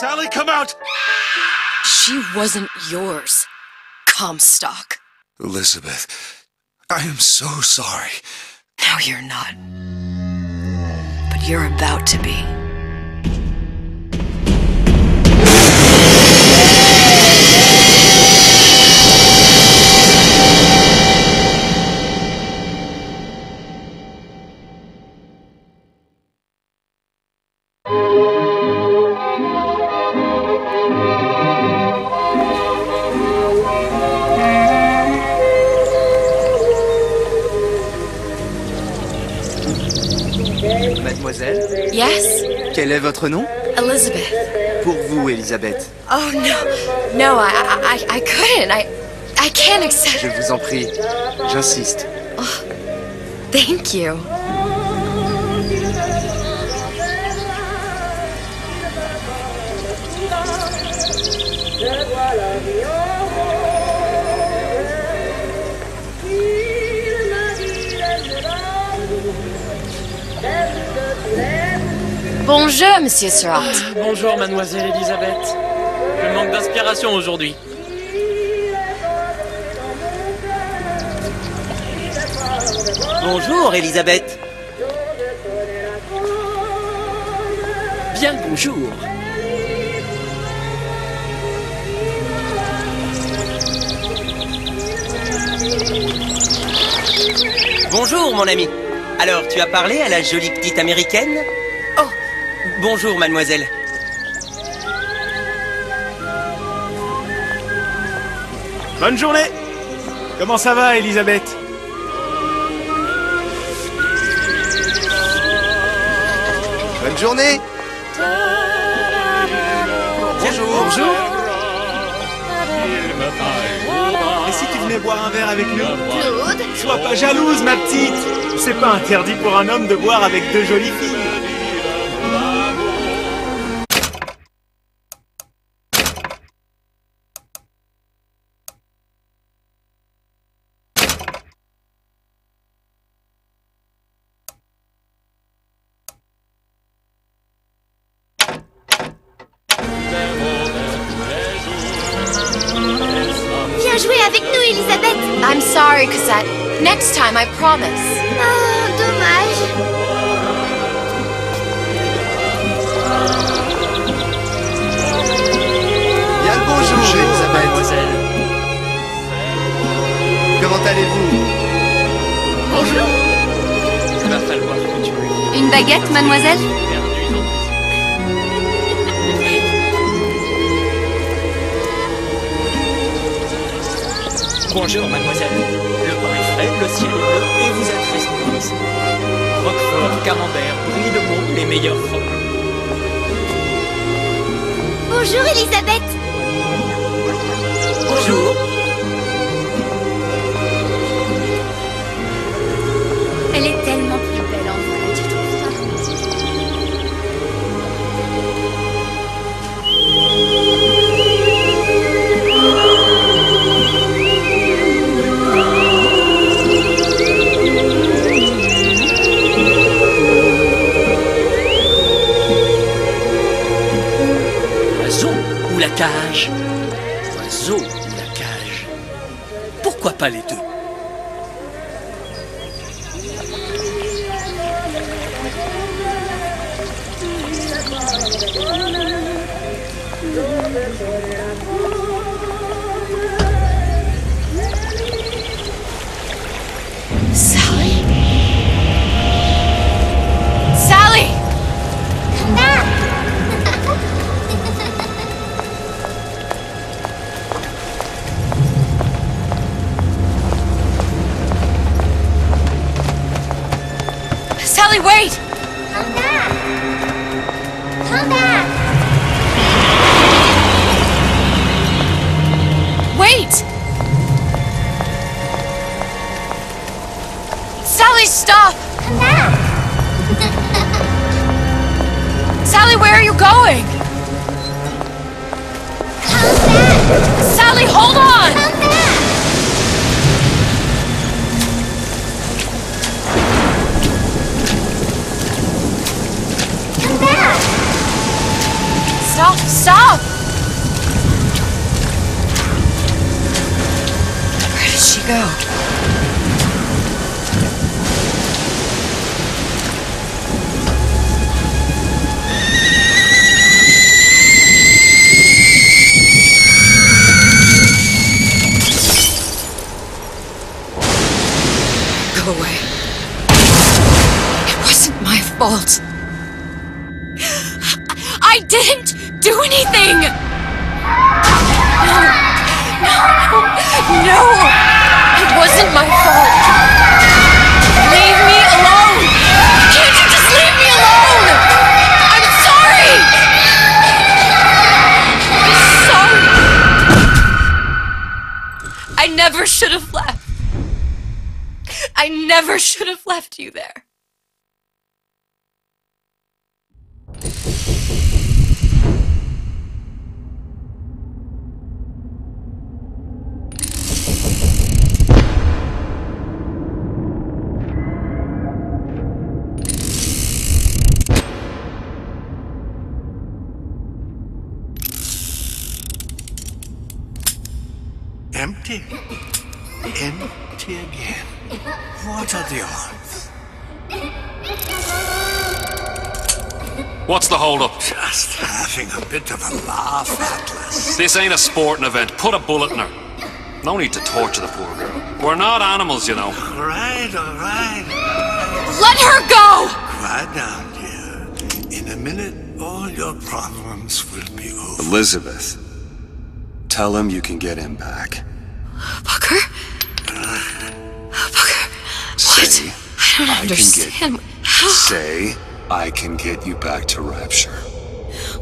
Sally, come out! She wasn't yours, Comstock. Elizabeth, I am so sorry. No, you're not. But you're about to be. Mademoiselle? Yes? Quel est votre nom? Elizabeth. Pour vous, Elisabeth. Oh, no. No, I couldn't. I can't accept... Je vous en prie. J'insiste. Oh, thank you. Bonjour, Monsieur Surratt. Bonjour, Mademoiselle Elisabeth. Je manque d'inspiration aujourd'hui. Bonjour, Elisabeth. Bien le bonjour. Bonjour, mon ami. Alors, tu as parlé à la jolie petite américaine? Oh, bonjour, mademoiselle. Bonne journée. Comment ça va, Elisabeth? Bonne journée. Bonjour. Bonjour. Et si tu venais boire un verre avec nous? Claude? Sois pas jalouse, ma petite. C'est pas interdit pour un homme de boire avec deux jolies filles. Viens jouer avec nous, Elisabeth. I'm sorry, Cosette. Next time, I promise. Oh, dommage. Bien le bonjour, Elisabeth. Mademoiselle. Comment allez-vous? Bonjour. Il va falloir que tu me Une baguette, mademoiselle? Bonjour, mademoiselle. Le vent est frais, le ciel est bleu et vous êtes respectueuse. Roquefort, camembert, brie de Meaux, les meilleurs fromages. Bonjour, Elisabeth. Bonjour. Elle est tellement plus belle en vrai, tu trouves pas? Oiseau ou la cage? Oiseau ou la cage? Pourquoi pas les deux? Sally? Sally! Sally, wait! Come back. Come back. Wait! Sally, stop! Come back. Sally, where are you going? Come back. Sally, hold on! Come back. Come back. Stop! Stop! she go? Go away. It wasn't my fault. I didn't do anything! No! It wasn't my fault! Leave me alone! Can't you just leave me alone? I'm sorry! I'm sorry! I never should have left. I never should have left you there. Empty. Empty again. What are the odds? What's the hold-up? Just having a bit of a laugh, Atlas. This ain't a sporting event. Put a bullet in her. No need to torture the poor girl. We're not animals, you know. All right. Let her go! Quiet down, dear. In a minute, all your problems will be over. Elizabeth, tell him you can get him back. Booker? Booker, Say, what? I don't understand. How? Say, I can get you back to Rapture.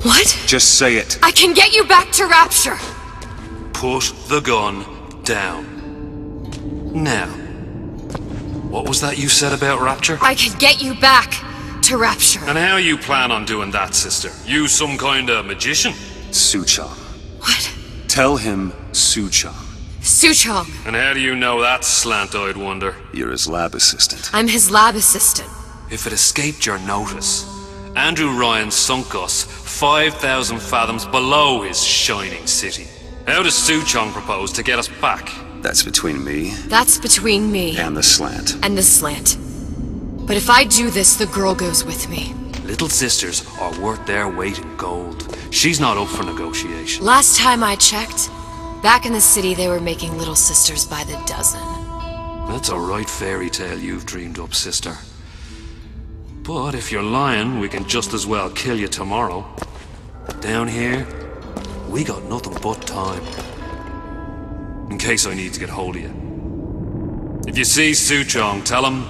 What? Just say it. I can get you back to Rapture! Put the gun down. Now, what was that you said about Rapture? I can get you back to Rapture. And how you plan on doing that, sister? You some kind of magician? Suchong. What? Tell him Suchong. Suchong. And how do you know that, slant-eyed wonder? You're his lab assistant. I'm his lab assistant. If it escaped your notice, Andrew Ryan sunk us 5,000 fathoms below his shining city. How does Suchong propose to get us back? That's between me That's between me and the slant. and the slant. But if I do this, the girl goes with me. Little sisters are worth their weight in gold. She's not up for negotiation. Last time I checked, back in the city they were making little sisters by the dozen. That's a right fairy tale you've dreamed up, sister. But if you're lying, we can just as well kill you tomorrow. Down here, we got nothing but time. In case I need to get hold of you. If you see Suchong, tell him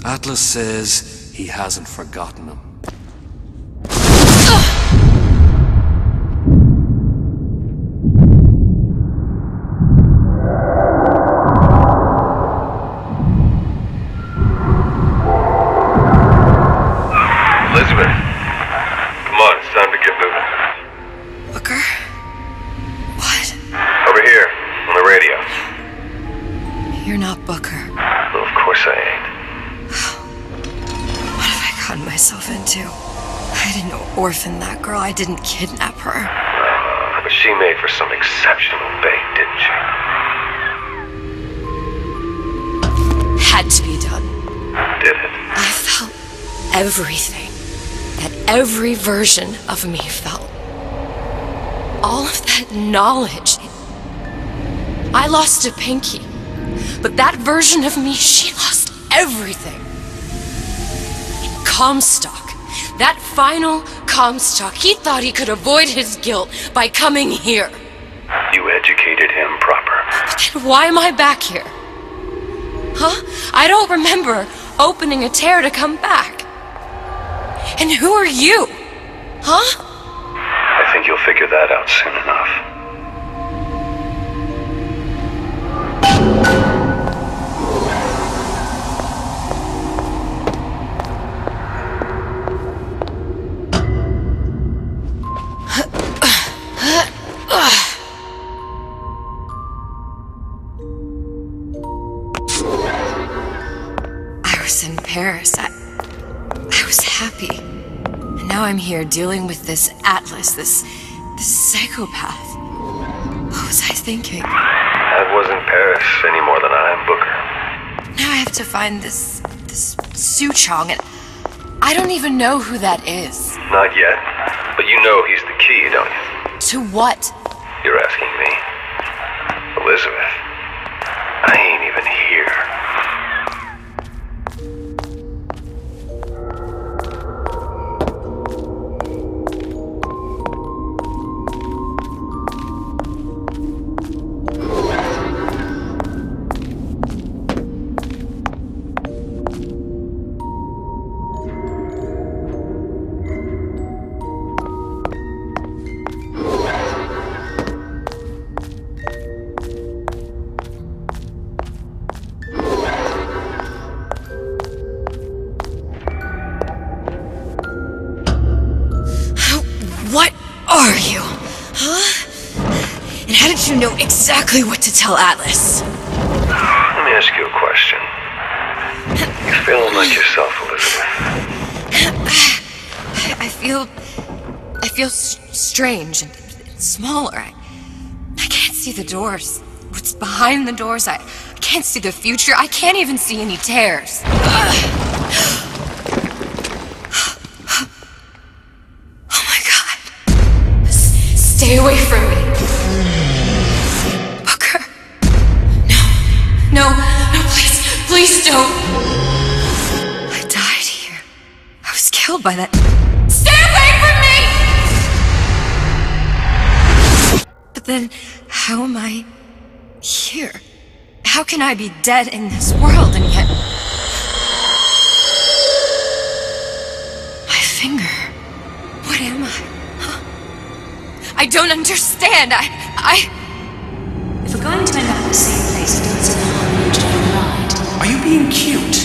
Atlas says he hasn't forgotten him. Elizabeth, come on, it's time to get moving. Booker? What? Over here, on the radio. You're not Booker. Well, of course I ain't. What have I gotten myself into? I didn't orphan that girl. I didn't kidnap her. But she made for some exceptional bait, didn't she? Had to be done. Did it? I felt everything that every version of me felt. All of that knowledge. I lost a pinky, but that version of me, she lost everything. And Comstock, that final Comstock, he thought he could avoid his guilt by coming here. You educated him proper. But then why am I back here? Huh? I don't remember opening a tear to come back. And who are you? Huh? I think you'll figure that out soon enough. I was in Paris. I was happy. And now I'm here dealing with this Atlas, this psychopath. What was I thinking? That wasn't Paris any more than I am Booker. Now I have to find this Suchong, and I don't even know who that is. Not yet, but you know he's the key, don't you? To what? You're asking me. Elizabeth, I ain't even here. What are you? Huh? And how did you know exactly what to tell Atlas? Let me ask you a question. You feeling like yourself, Elizabeth? I feel strange and smaller. I can't see the doors. What's behind the doors? I can't see the future. I can't even see any tears. Stay away from me. Booker. No, please don't. I died here. I was killed by that. Stay away from me! But then, how am I here? How can I be dead in this world and yet... My finger. What am I? I don't understand. If we're going to end up in the same place, it doesn't harm to ride. Are you being cute?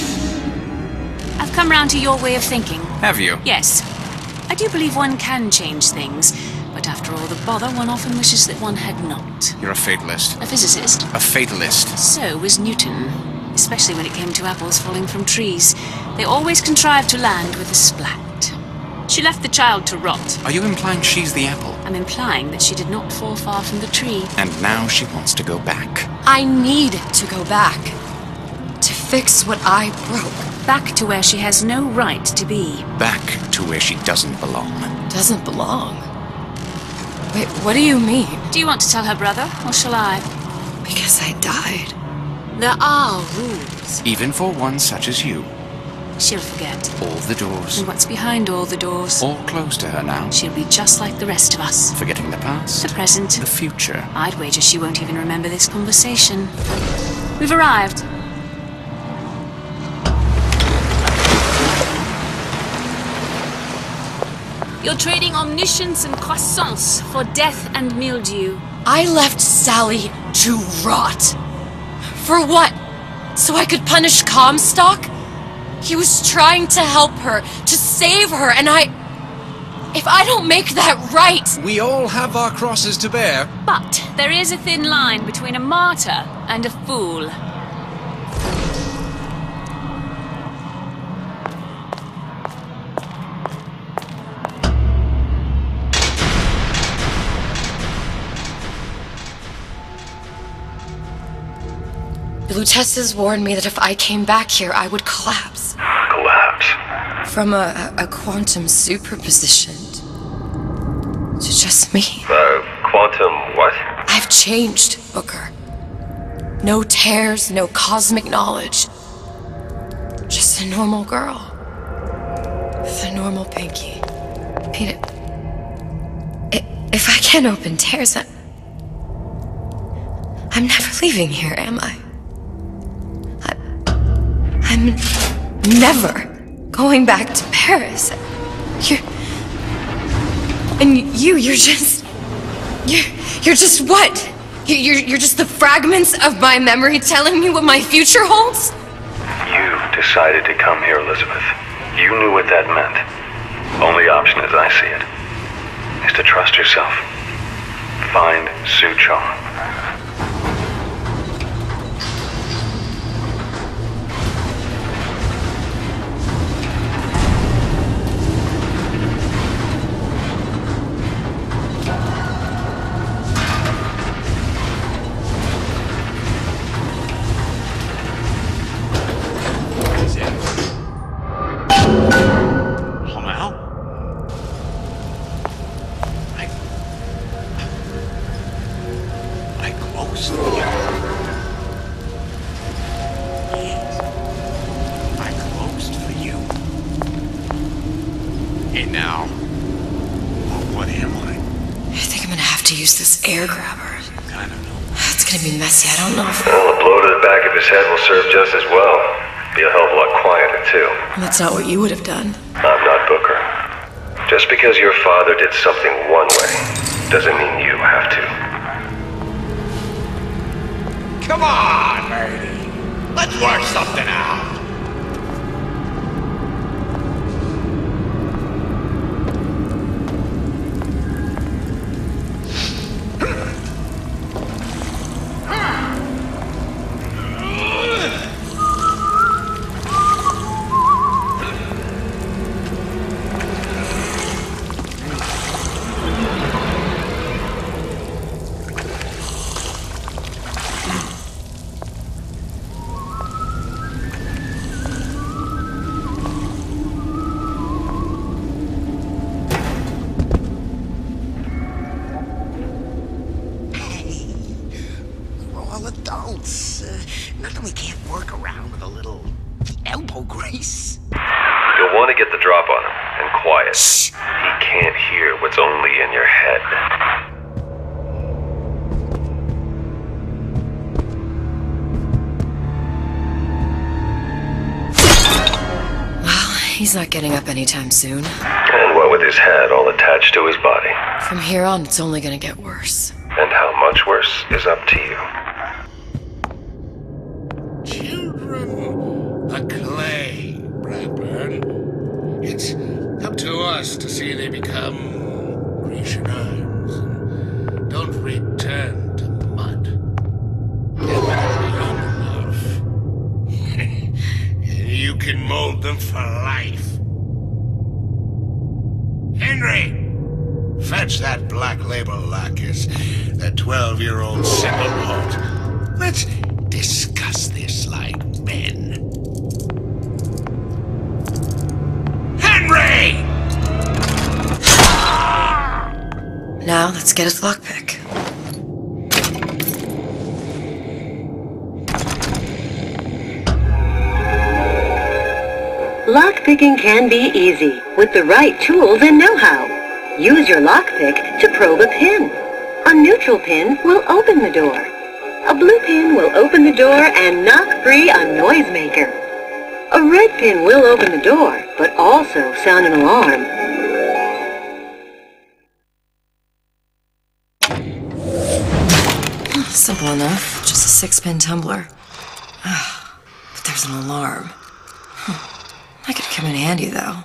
I've come round to your way of thinking. Have you? Yes. I do believe one can change things, but after all the bother, one often wishes that one had not. You're a fatalist. A physicist. A fatalist. So was Newton. Especially when it came to apples falling from trees. They always contrived to land with a splat. She left the child to rot. Are you implying she's the apple? I'm implying that she did not fall far from the tree. And now she wants to go back. I need to go back. To fix what I broke. Back to where she has no right to be. Back to where she doesn't belong. Doesn't belong? Wait, what do you mean? Do you want to tell her brother, or shall I? Because I died. There are rules. Even for one such as you. She'll forget. All the doors. And what's behind all the doors? All closed to her now. She'll be just like the rest of us. Forgetting the past. The present. The future. I'd wager she won't even remember this conversation. We've arrived. You're trading omniscience and croissance for death and mildew. I left Sally to rot. For what? So I could punish Comstock? He was trying to help her, to save her, and if I don't make that right... We all have our crosses to bear. But there is a thin line between a martyr and a fool. The Lutesses warned me that if I came back here, I would collapse. Collapse? From a quantum superposition to just me. Quantum what? I've changed, Booker. No tears, no cosmic knowledge. Just a normal girl. With a normal pinky. If I can't open tears, I'm never leaving here, am I? I'm never going back to Paris. You're just what? You're just the fragments of my memory telling me what my future holds? You decided to come here, Elizabeth. You knew what that meant. Only option as I see it is to trust yourself. Find Suchong. hair grabber. I don't know. It's gonna be messy. I don't know if... Well, a blow to the back of his head will serve just as well. Be a hell of a lot quieter, too. That's not what you would have done. I'm not Booker. Just because your father did something one way, doesn't mean you have to. Come on, Birdie. Let's work something out. Nothing we can't work around with a little elbow grease. You'll want to get the drop on him, and quiet. Shh. He can't hear what's only in your head. Well, he's not getting up anytime soon. And what with his head all attached to his body. From here on, it's only gonna get worse. And how much worse is up to you. The clay, Bradburn. It's up to us to see they become Grecian arms and don't return to mud. Get them young enough. You can mold them for life. Henry! Fetch that black label lacquers, that 12-year-old single malt. Let's discuss this like men. Henry! Now, let's get his lockpick. Lockpicking can be easy with the right tools and know-how. Use your lockpick to probe a pin. A neutral pin will open the door. A blue pin will open the door and knock free a noisemaker. A red pin will open the door, but also sound an alarm. Simple enough. Just a 6-pin tumbler. But there's an alarm. That could come in handy, though.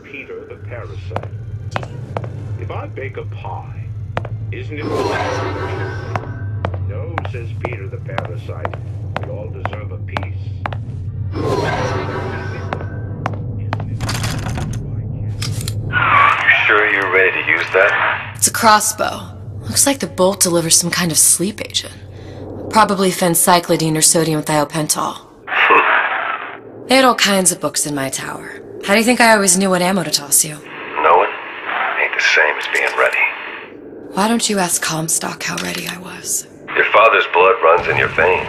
Peter the parasite. If I bake a pie, isn't it delicious? No, says Peter the parasite. We all deserve a piece. You sure you're ready to use that? It's a crossbow. Looks like the bolt delivers some kind of sleep agent. Probably phencyclidine or sodium thiopental. They had all kinds of books in my tower. How do you think I always knew what ammo to toss you? Knowing ain't the same as being ready. Why don't you ask Comstock how ready I was? Your father's blood runs in your veins,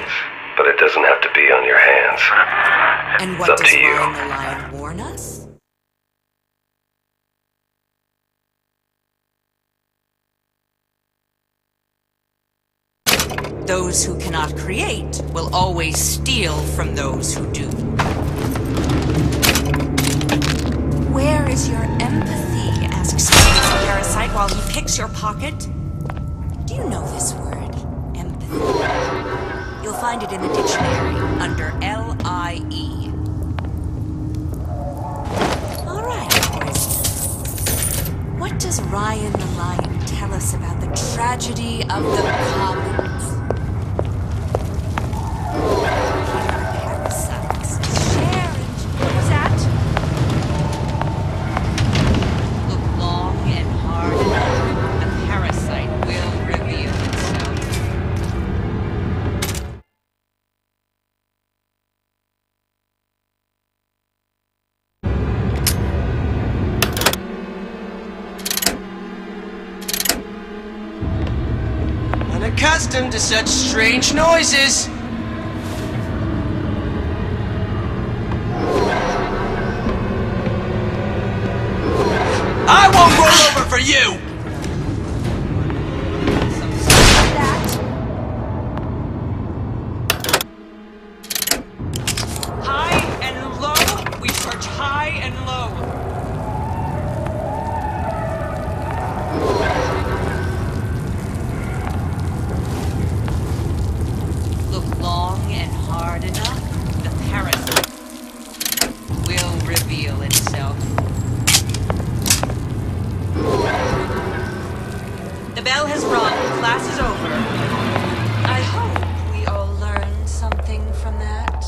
but it doesn't have to be on your hands. And It's what up does to you. Ryan the Lion warn us? Those who cannot create will always steal from those who do. Where is your empathy? Asks the parasite while he picks your pocket. Do you know this word? Empathy. You'll find it in the dictionary under L-I-E. All right, prisoner. What does Ryan the Lion tell us about the tragedy of the commons? Parasites share and what was that? Look long and hard enough. A parasite accustomed to such strange noises. I won't roll over for you! High and low. We search high and low. Look long and hard enough. The parasite will reveal itself. The bell has rung. Class is over. I hope we all learned something from that.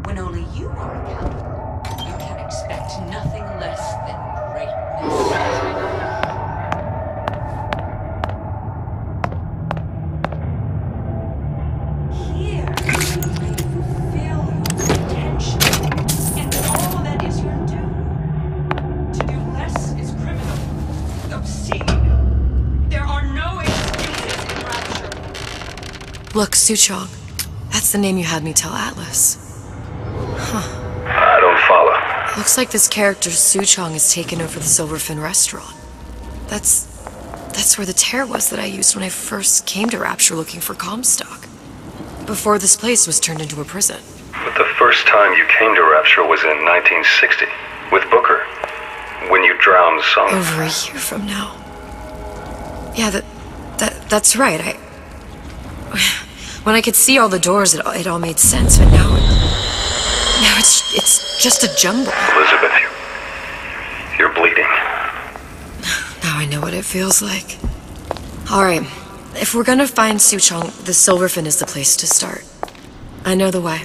When only you are accountable, you can expect nothing less than greatness. Here, I fulfill your intention, and all that is your due. To do less is criminal, obscene. There are no excuses in Rapture. Look, Suchong. That's the name you had me tell Atlas. Huh. I don't follow. Looks like this character Suchong has taken over the Silverfin restaurant. That's where the tear was that I used when I first came to Rapture looking for Comstock. Before this place was turned into a prison. But the first time you came to Rapture was in 1960, with Booker, when you drowned some... Over a year from now. Yeah, that's right. When I could see all the doors, it all made sense, but now it's just a jumble. Elizabeth, you're bleeding. Now I know what it feels like. Alright, if we're gonna find Suchong, the Silverfin is the place to start. I know the way.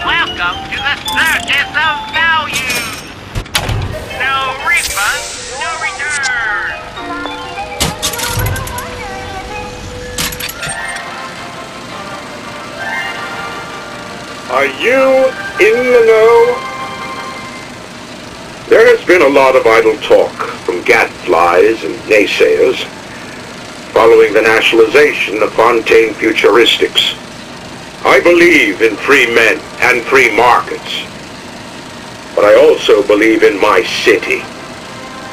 Welcome to the circus of value. No refund, no return. Are you in the know? There has been a lot of idle talk from gadflies and naysayers following the nationalization of Fontaine Futuristics. I believe in free men and free markets, but I also believe in my city.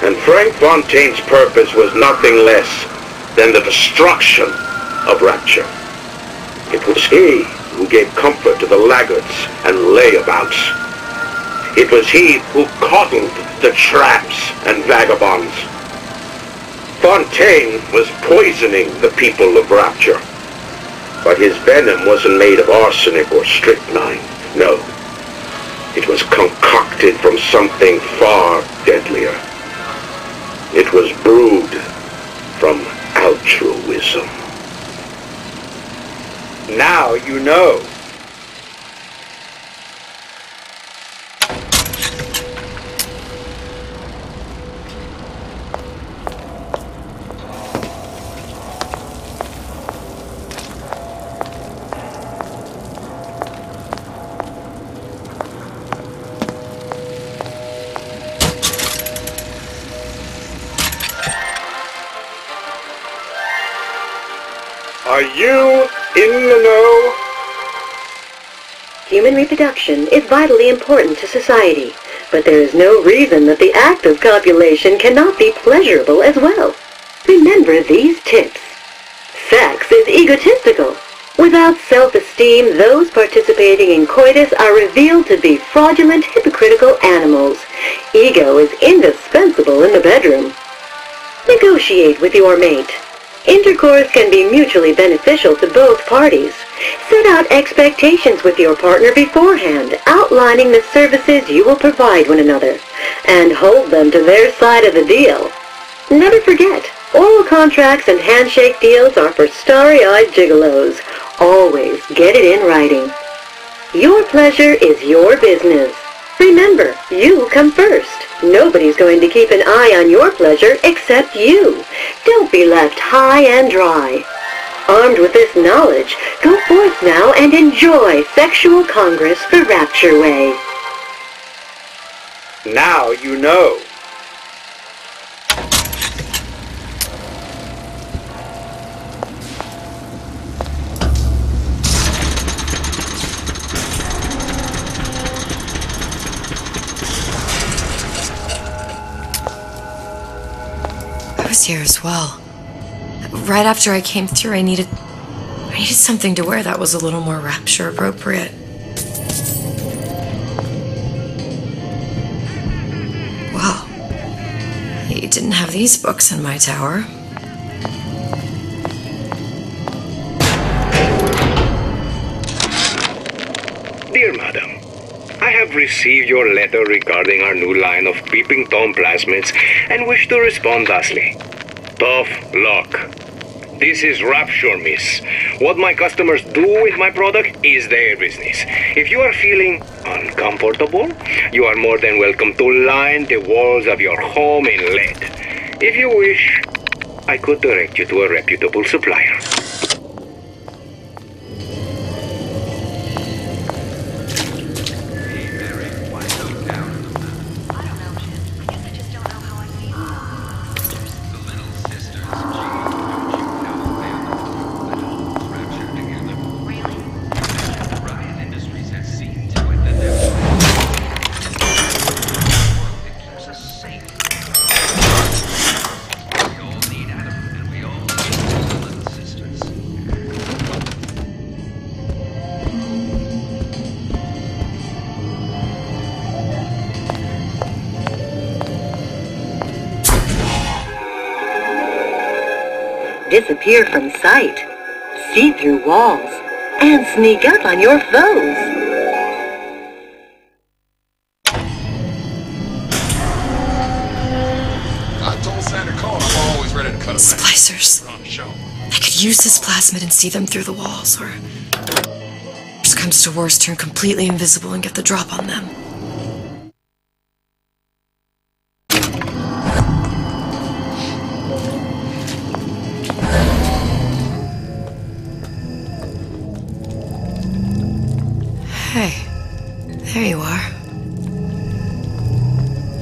And Frank Fontaine's purpose was nothing less than the destruction of Rapture. It was he who gave comfort to the laggards and layabouts. It was he who coddled the tramps and vagabonds. Fontaine was poisoning the people of Rapture. But his venom wasn't made of arsenic or strychnine. No. It was concocted from something far deadlier. It was brewed from altruism. Now you know. Are you in the know? Human reproduction is vitally important to society, but there is no reason that the act of copulation cannot be pleasurable as well. Remember these tips. Sex is egotistical. Without self-esteem, those participating in coitus are revealed to be fraudulent, hypocritical animals. Ego is indispensable in the bedroom. Negotiate with your mate. Intercourse can be mutually beneficial to both parties. Set out expectations with your partner beforehand, outlining the services you will provide one another, and hold them to their side of the deal. Never forget, oral contracts and handshake deals are for starry-eyed gigolos. Always get it in writing. Your pleasure is your business. Remember, you come first. Nobody's going to keep an eye on your pleasure except you. Don't be left high and dry. Armed with this knowledge, go forth now and enjoy sexual congress the Rapture way. Now you know. I was here as well. Right after I came through, I needed something to wear that was a little more Rapture appropriate. Well, he didn't have these books in my tower. Dear Madam, I have received your letter regarding our new line of peeping Tom plasmids and wish to respond thusly. Tough luck. This is Rapture, miss. What my customers do with my product is their business. If you are feeling uncomfortable, you are more than welcome to line the walls of your home in lead. If you wish, I could direct you to a reputable supplier. Disappear from sight, see through walls, and sneak up on your foes. I told Santa Claus I'm always ready to cut a Splicers. I could use this plasmid and see them through the walls, or worst comes to worst, turn completely invisible and get the drop on them. Hey, there you are.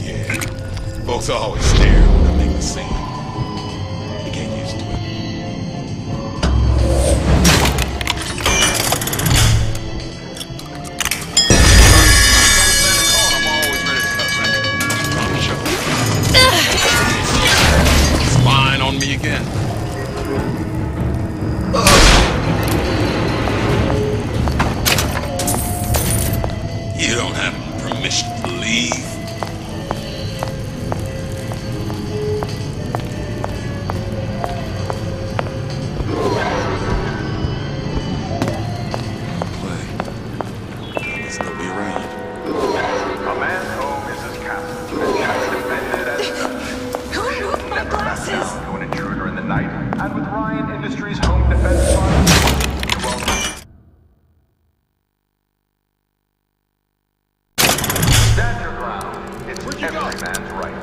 Yeah, folks always stare when I make the scene. You get used to it. I'm always ready to cut a record. Promise you. Spying on me again. You don't have permission to leave. Play. There's nobody around. A man's home is his castle, and tax defended as such. Who moved my glasses? To an intruder in the night, and with Ryan Industries Home Defense Fund, you're welcome. Stand your ground. It's every man's right.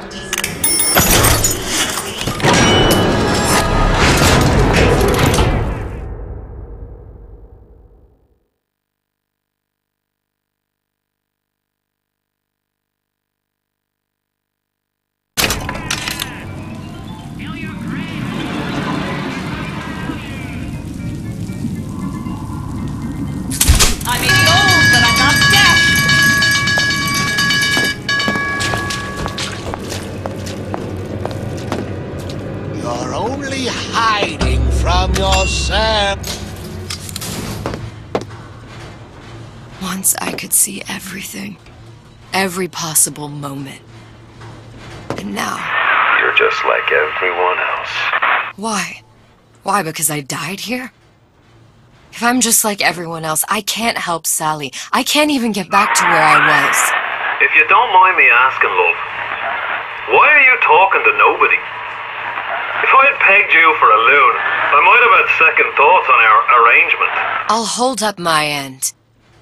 I may be old, but I'm not deaf. You're only hiding from yourself. Once I could see everything. Every possible moment. And now... You're just like everyone else. Why? Why, because I died here? If I'm just like everyone else, I can't help Sally. I can't even get back to where I was. If you don't mind me asking, love, why are you talking to nobody? If I had pegged you for a loon, I might have had second thoughts on our arrangement. I'll hold up my end,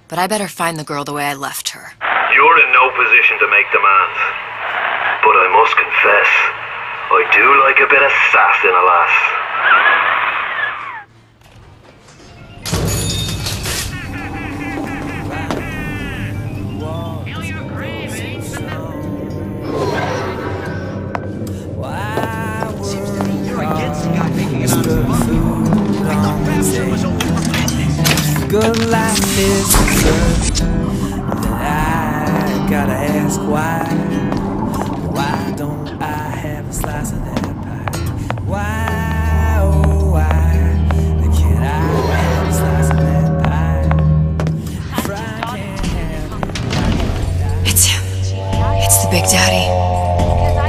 but I better find the girl the way I left her. You're in no position to make demands. But I must confess, I do like a bit of sass in a lass. Good life is dessert. I gotta ask why. Why don't I have a slice of that pie? Why, oh why can't I have a slice of that pie? It's him. It's the Big Daddy.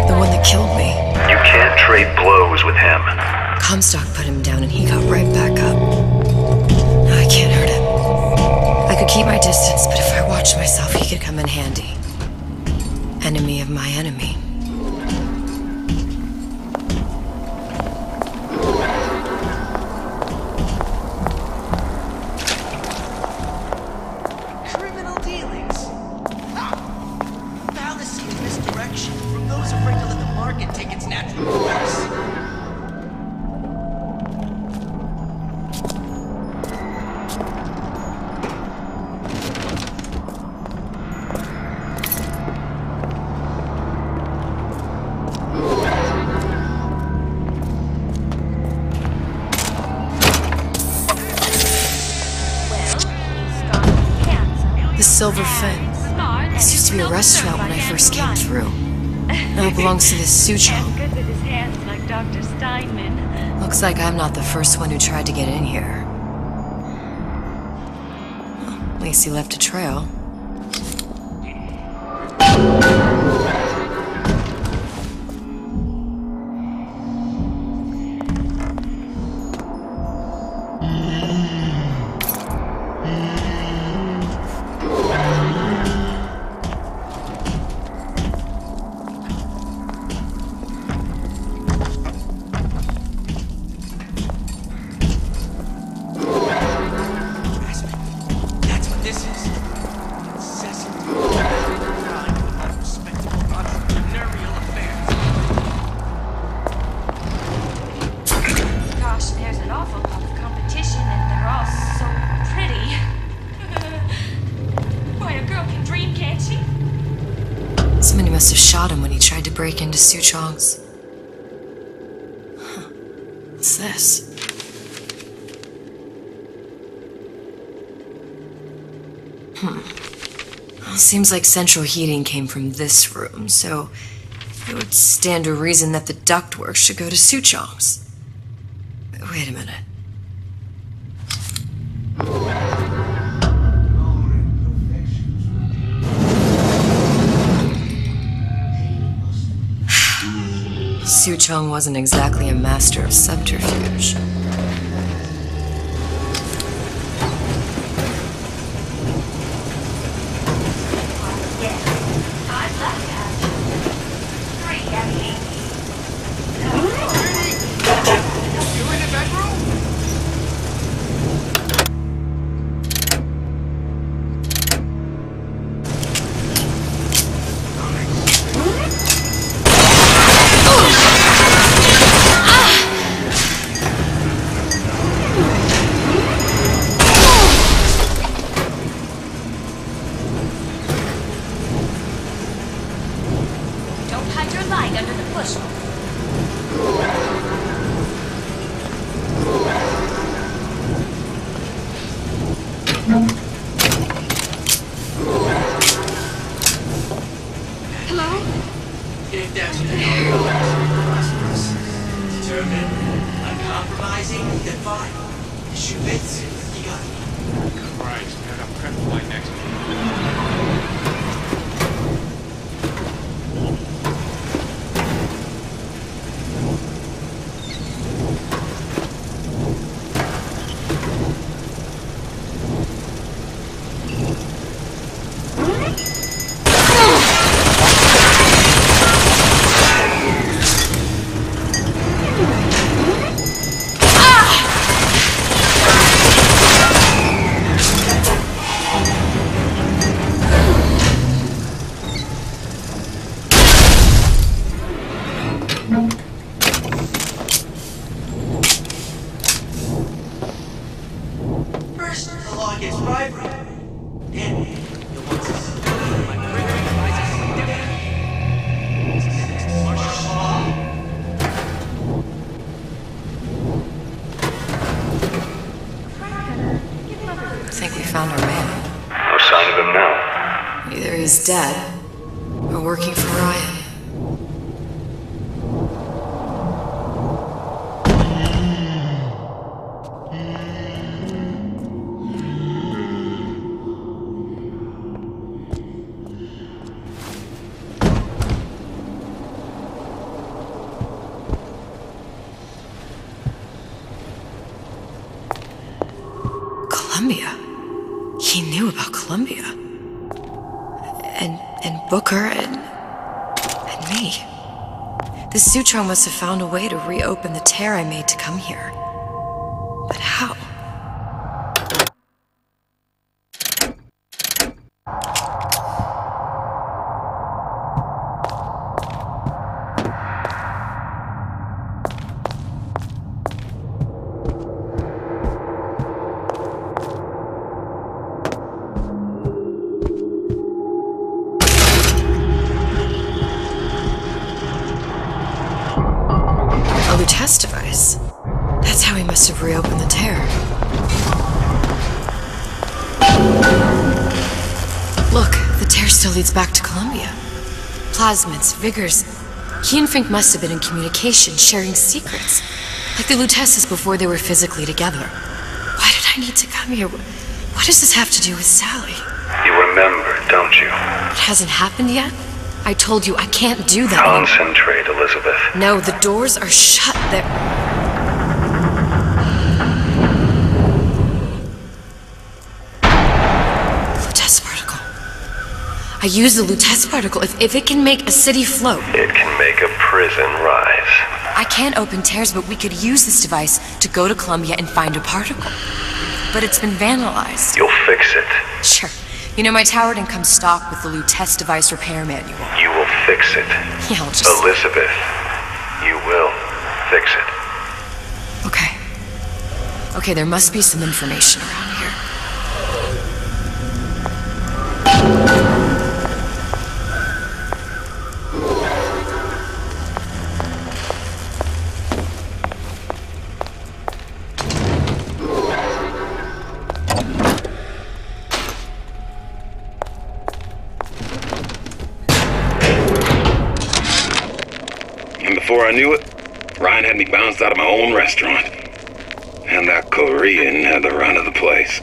The one that killed me. You can't trade blows with him. Comstock put him down and he got right back up. No, I can't hurt him. I could keep my distance, but if I watched myself, he could come in handy. Enemy of my enemy. Criminal dealings? Ha! Fallacy and misdirection from those afraid to let the market take its natural course. The Silver Fin. This used to be a restaurant when I first came through. Now it belongs to this Suchong. Good with his hands like Dr. Steinman. Looks like I'm not the first one who tried to get in here. Well, at least he left a trail. That's what this is. Incessant grind of unrespectable entrepreneurial affairs. Gosh, there's an awful lot of competition and they're all so pretty. Boy, a girl can dream, can't she? Somebody must have shot him when he tried to break into Suchong's. Huh. What's this? Well, seems like central heating came from this room, so it would stand to reason that the ductwork should go to Suchong's. Wait a minute. Suchong wasn't exactly a master of subterfuge. Don't hide your light under the bushel. Hello? If that's what you're prosperous, determined, uncompromising, then fine. The shoe fits, you got me. Christ, I got prep flight next week. First, the law against bribery. Then, you'll want to see my criminal devices different. Martial law. I think we found our man. No sign of him now. Either he's dead, or working for Ryan. Columbia. He knew about Columbia. And Booker and me. The Sutro must have found a way to reopen the tear I made to come here. But how? Test device. That's how he must have reopened the tear. Look, the tear still leads back to Columbia. Plasmids, vigors. He and Fink must have been in communication, sharing secrets. Like the Lutesses before they were physically together. Why did I need to come here? What does this have to do with Sally? You remember, don't you? It hasn't happened yet? I told you I can't do that anymore. Concentrate, Elizabeth. No, the doors are shut. They're... Lutece particle. I use the Lutece particle. If it can make a city float... It can make a prison rise. I can't open tears, but we could use this device to go to Columbia and find a particle. But it's been vandalized. You'll fix it. Sure. You know, my tower didn't come stocked with the Lutece device repair manual. You will fix it. Yeah, I'll just... Elizabeth, you will fix it. Okay. Okay, there must be some information around here. Before I knew it, Ryan had me bounced out of my own restaurant. And that Korean had the run of the place.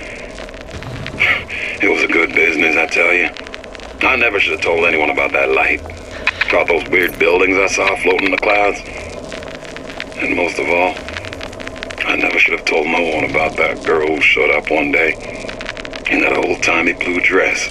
It was a good business, I tell you. I never should have told anyone about that light. About those weird buildings I saw floating in the clouds. And most of all, I never should have told no one about that girl who showed up one day in that old-timey blue dress.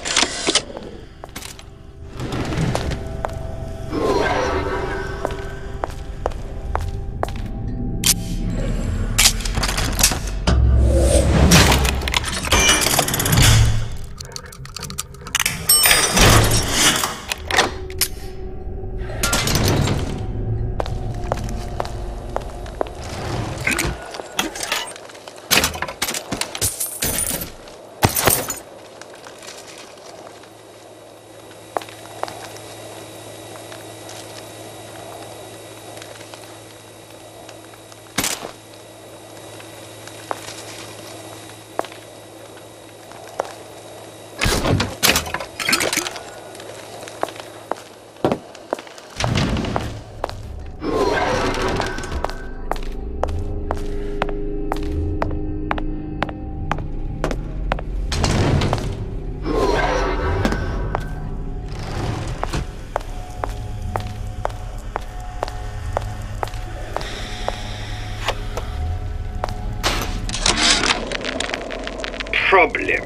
Problem.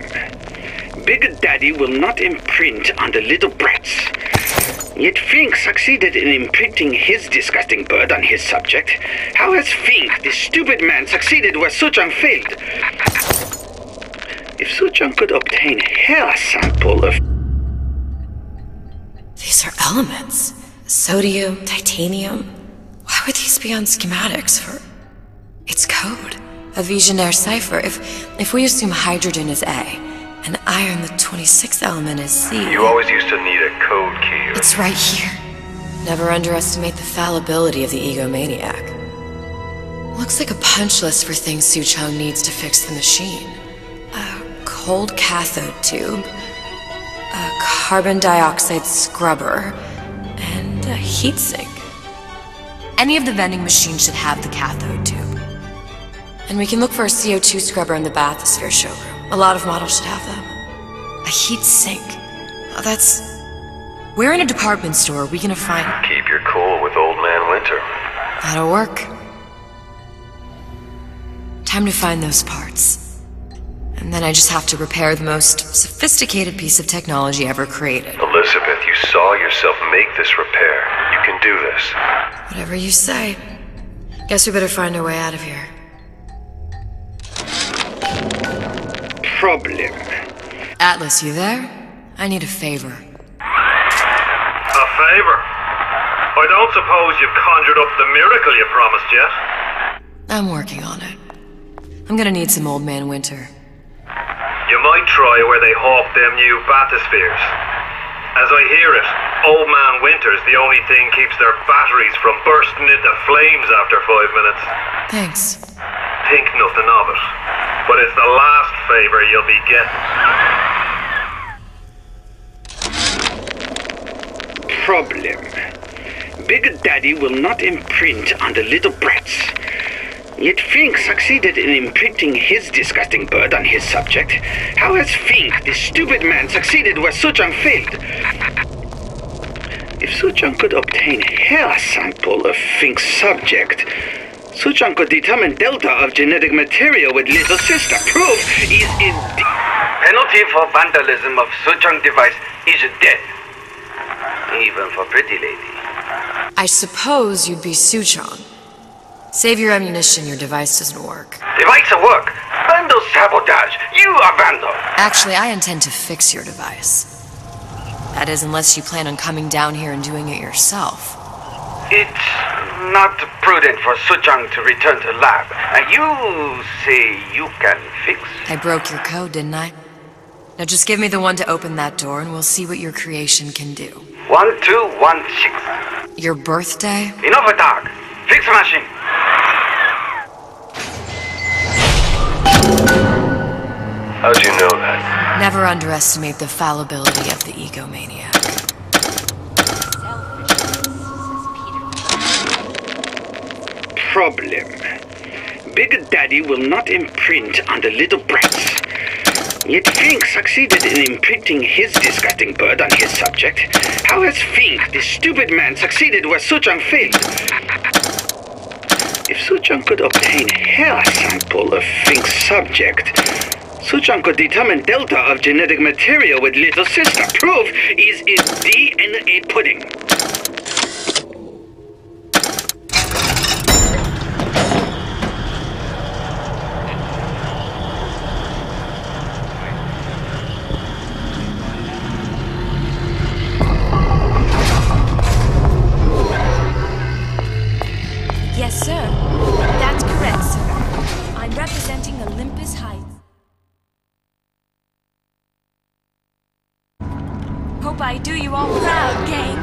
Big Daddy will not imprint on the little brats. Yet Fink succeeded in imprinting his disgusting bird on his subject. How has Fink, this stupid man, succeeded where Suchong failed? If Suchong could obtain a hair sample of... These are elements. Sodium, titanium. Why would these be on schematics for... It's code. A Visionaire cipher. If we assume hydrogen is A, and iron, the 26th element, is C... You always used to need a code key. It's right here. Never underestimate the fallibility of the egomaniac. Looks like a punch list for things Suchong needs to fix the machine. A cold cathode tube, a carbon dioxide scrubber, and a heatsink. Any of the vending machines should have the cathode tube. And we can look for a CO2 scrubber in the bathysphere showroom. A lot of models should have them. A heatsink. Oh, that's... Where in a department store are we gonna find... Keep your cool with Old Man Winter. That'll work. Time to find those parts. And then I just have to repair the most sophisticated piece of technology ever created. Elizabeth, you saw yourself make this repair. You can do this. Whatever you say. Guess we better find our way out of here. Problem. Atlas, you there? I need a favor. A favor? I don't suppose you've conjured up the miracle you promised yet? I'm working on it. I'm gonna need some Old Man Winter. You might try where they hawk them new bathyspheres. As I hear it, Old Man Winter's the only thing keeps their batteries from bursting into flames after 5 minutes. Thanks. Think nothing of it. But it's the last favor you'll be getting. Problem. Big Daddy will not imprint on the little brats. Yet Fink succeeded in imprinting his disgusting bird on his subject. How has Fink, this stupid man, succeeded where Suchong failed? If Suchong could obtain hair sample of Fink's subject, Suchong could determine delta of genetic material with little sister. Proof is in... Penalty for vandalism of Suchong device is death. Even for pretty lady. I suppose you'd be Suchong. Save your ammunition, your device doesn't work. Device will work. Vandal sabotage. You are vandal. Actually, I intend to fix your device. That is, unless you plan on coming down here and doing it yourself. It's not prudent for Suchong to return to lab. You say you can fix? I broke your code, didn't I? Now just give me the one to open that door and we'll see what your creation can do. 1216. Your birthday? Enough talk. Fix machine. How'd you know that? Never underestimate the fallibility of the egomaniac. Problem. Big Daddy will not imprint on the little brats. Yet Fink succeeded in imprinting his disgusting bird on his subject. How has Fink, this stupid man, succeeded where Suchong failed? If Suchong could obtain hair sample of Fink's subject, Suchong could determine delta of genetic material with little sister. Proof is in DNA pudding. Yes, sir. That's correct, sir. I'm representing Olympus Heights. Hope I do you all proud, gang.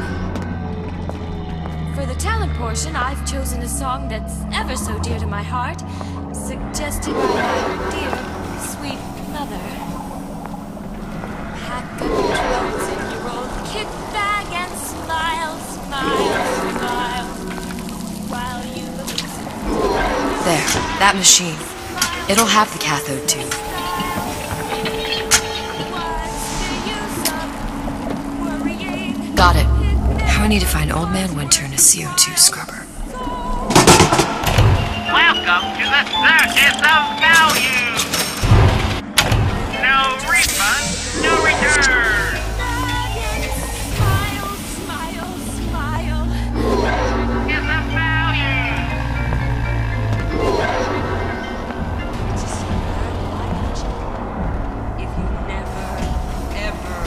For the talent portion, I've chosen a song that's ever so dear to my heart, suggested by my dear, sweet mother. Pack up your 12-year-old kit bag and smile, smile, smile, while you listen. There, that machine. It'll have the cathode tube. Got it. Now I need to find Old Man Winter and a CO2 scrubber. Welcome to the circus of value! No refund, no return! Smile, smile, smile. It's a value! If you never, ever...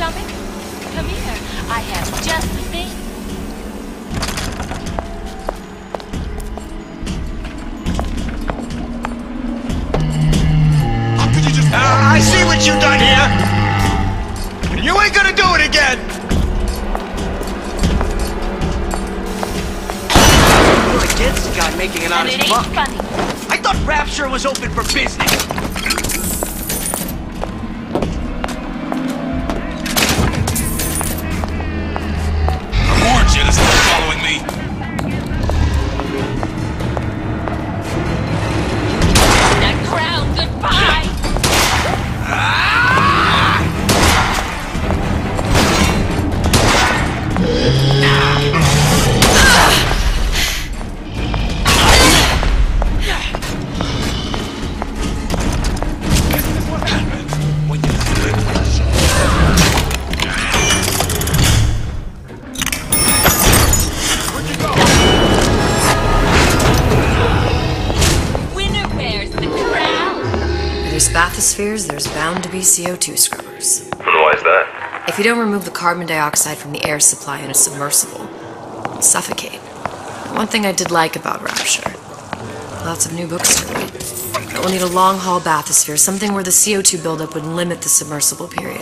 stomach? Come here. I have just the thing. I see what you done here! You ain't gonna do it again! You're against the guy making an honest buck. Funny. I thought Rapture was open for business. I warned you to stop following me. That crown, goodbye! Winner bears the crown! Where there's bathyspheres, there's bound to be CO2 scrubbers. And why is that? If you don't remove the carbon dioxide from the air supply in a submersible, you suffocate. One thing I did like about Rapture. Lots of new books to read. But we'll need a long-haul bathysphere, something where the CO2 buildup would limit the submersible period.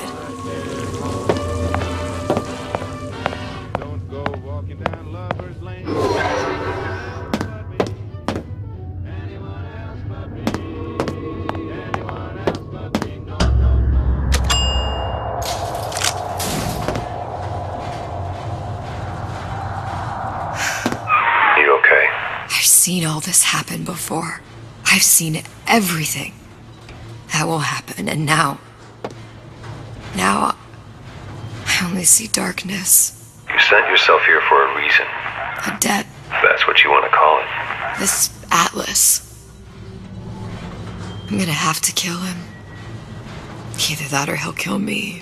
You okay? I've seen all this happen before. I've seen everything that will happen, and now I only see darkness. You sent yourself here for a reason. A debt. If that's what you want to call it. This Atlas. I'm gonna have to kill him. Either that or he'll kill me.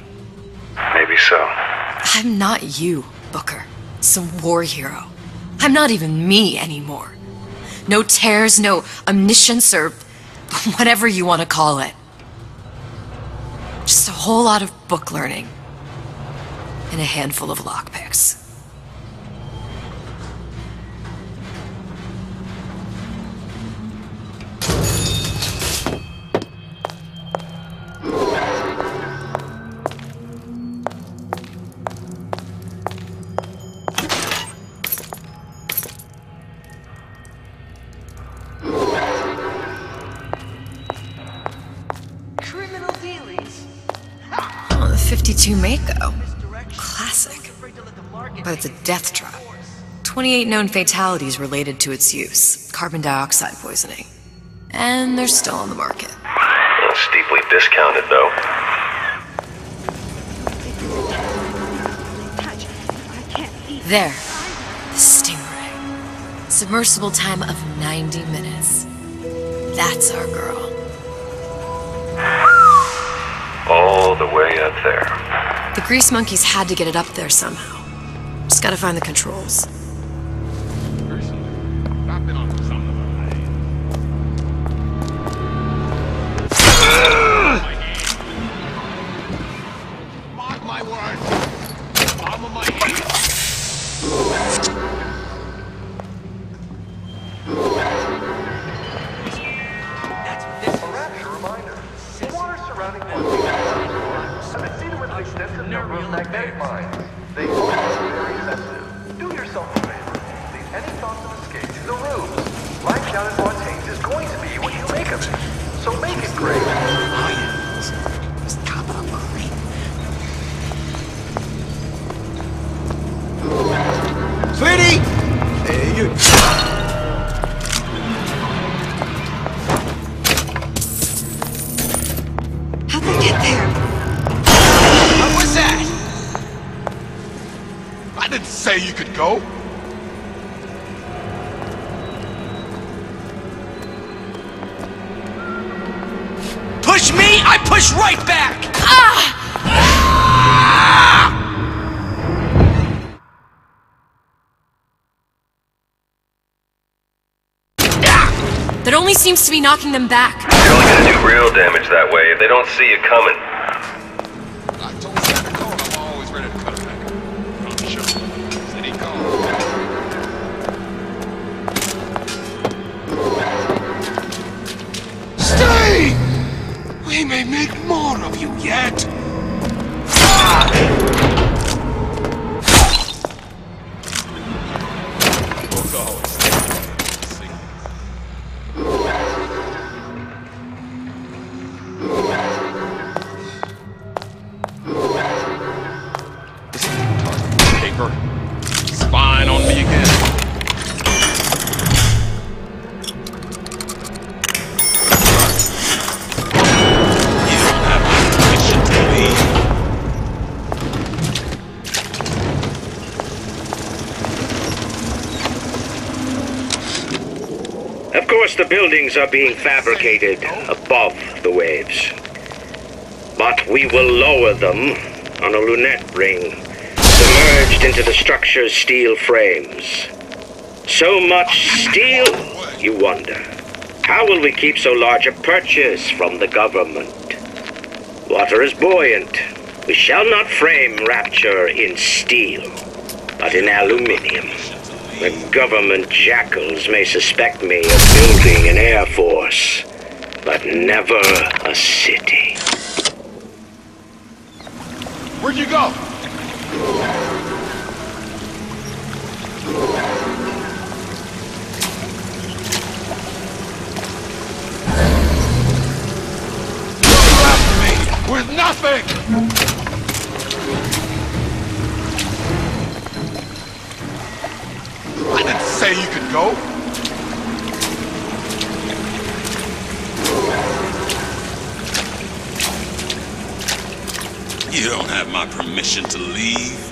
Maybe so. I'm not you, Booker. Some war hero. I'm not even me anymore. No tears, no omniscience, or whatever you want to call it. Just a whole lot of book learning. And a handful of lockpicks. Criminal dealings? Oh, the 52 Mako. Classic. But it's a death trap. 28 known fatalities related to its use. Carbon dioxide poisoning. And they're still on the market. Well, steeply discounted, though. There. The Stingray. Submersible time of 90 minutes. That's our girl. All the way up there. The grease monkeys had to get it up there somehow. Just gotta find the controls. Mark my words. Palm of my hand. That's what this is. Rapture reminder. The water surrounding them have been seeded with an extensive number of magnetic mines. They are very sensitive. Do yourself a favor. Leave any thoughts of escape to the room. Life down in Fontaines is going to be what you make of it. So make it great. Sweetie! You... How'd they get there? What was that? I didn't say you could go. Push me, I push right back! That only seems to be knocking them back. You're only gonna do real damage that way if they don't see you coming. I told Santa Claus more of you yet! Paper. Spying on me again. Of course, the buildings are being fabricated above the waves. But we will lower them on a lunette ring, submerged into the structure's steel frames. So much steel, you wonder. How will we keep so large a purchase from the government? Water is buoyant. We shall not frame Rapture in steel, but in aluminium. The government jackals may suspect me of building an air force, but never a city. Where'd you go? You left me with nothing! I didn't say you could go. You don't have my permission to leave.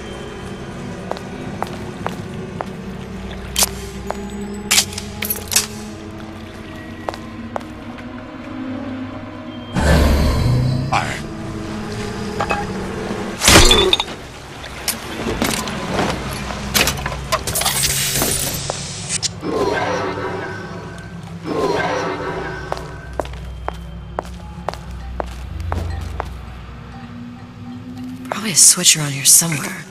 Probably a switch around here somewhere.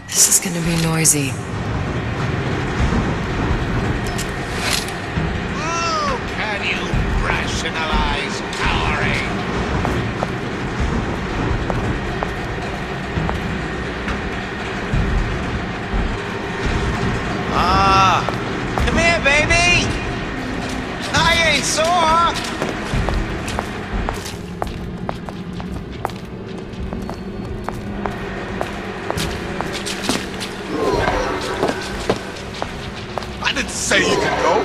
This is gonna be noisy. Oh, can you rationalize cowering? Come here, baby! I ain't sore! I didn't say you could go.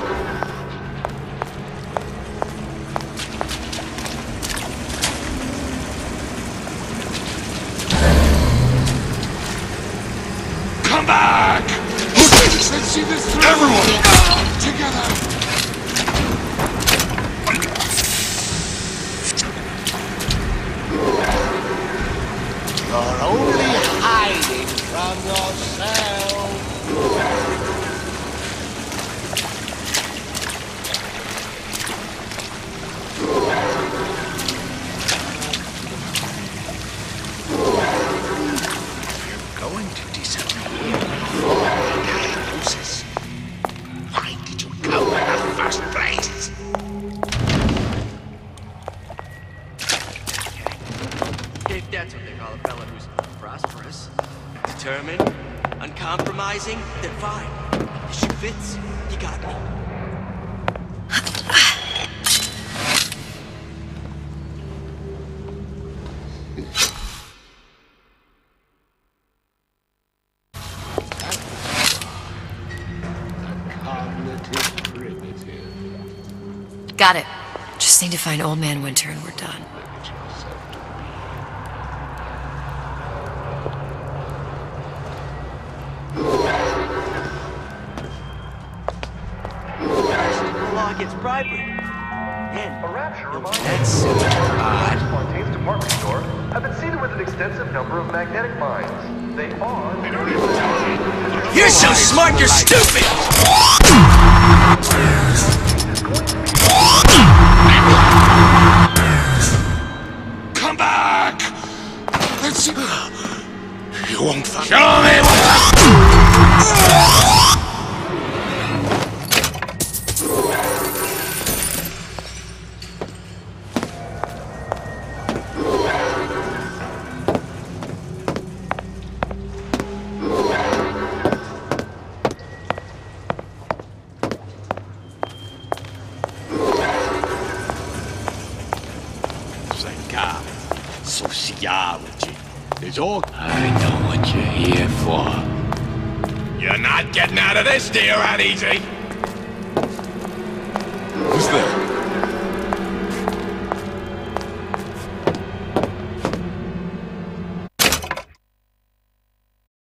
Come back! Let's see this through! Everyone! Together! You're only hiding from yourself! You're going to disappear before the loses. Why did you come in the first place? If that's what they call a fella who's prosperous, determined, uncompromising, then fine. The shoe fits, you got me. Got it. Just need to find Old Man Winter and we're done. The law against bribery. And A rapture reminder. that's odd. Fontaine's department store have been seeded with an extensive number of magnetic mines. They are... You're so smart, you're stupid! Come back! You won't fuck me. Show me what... Sociology is all... I know what you're here for. You're not getting out of this deal, right, easy? Who's there?